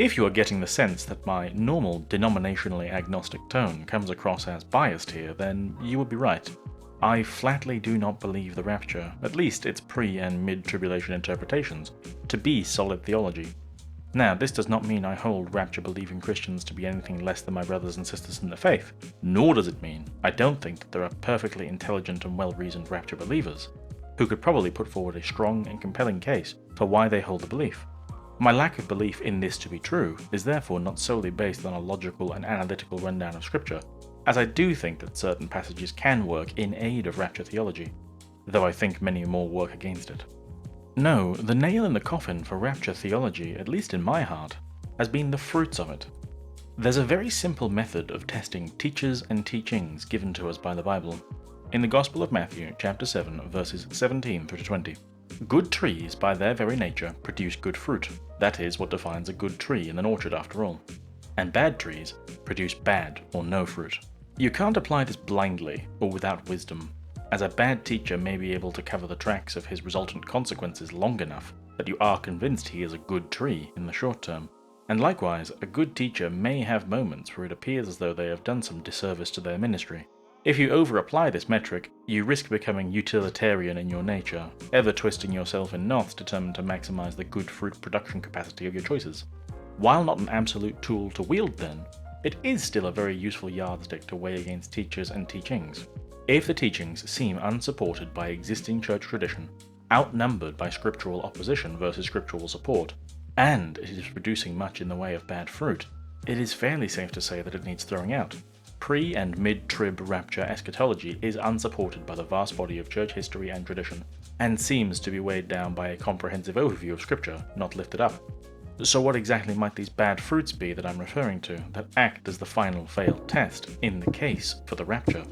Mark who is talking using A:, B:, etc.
A: If you are getting the sense that my normal denominationally agnostic tone comes across as biased here, then you would be right. I flatly do not believe the rapture, at least its pre- and mid-tribulation interpretations, to be solid theology. Now, this does not mean I hold rapture-believing Christians to be anything less than my brothers and sisters in the faith, nor does it mean I don't think that there are perfectly intelligent and well-reasoned rapture believers, who could probably put forward a strong and compelling case for why they hold the belief. My lack of belief in this to be true is therefore not solely based on a logical and analytical rundown of Scripture, as I do think that certain passages can work in aid of rapture theology, though I think many more work against it. No, the nail in the coffin for rapture theology, at least in my heart, has been the fruits of it. There's a very simple method of testing teachers and teachings given to us by the Bible. In the Gospel of Matthew, chapter 7, verses 17 through to 20. Good trees, by their very nature, produce good fruit. That is what defines a good tree in an orchard after all. And bad trees produce bad or no fruit. You can't apply this blindly or without wisdom, as a bad teacher may be able to cover the tracks of his resultant consequences long enough that you are convinced he is a good tree in the short term. And likewise, a good teacher may have moments where it appears as though they have done some disservice to their ministry. If you over-apply this metric, you risk becoming utilitarian in your nature, ever twisting yourself in knots determined to maximize the good fruit production capacity of your choices. While not an absolute tool to wield then, it is still a very useful yardstick to weigh against teachers and teachings. If the teachings seem unsupported by existing church tradition, outnumbered by scriptural opposition versus scriptural support, and it is producing much in the way of bad fruit, it is fairly safe to say that it needs throwing out. Pre- and mid-trib rapture eschatology is unsupported by the vast body of church history and tradition, and seems to be weighed down by a comprehensive overview of scripture, not lifted up. So what exactly might these bad fruits be that I'm referring to, that act as the final failed test in the case for the rapture?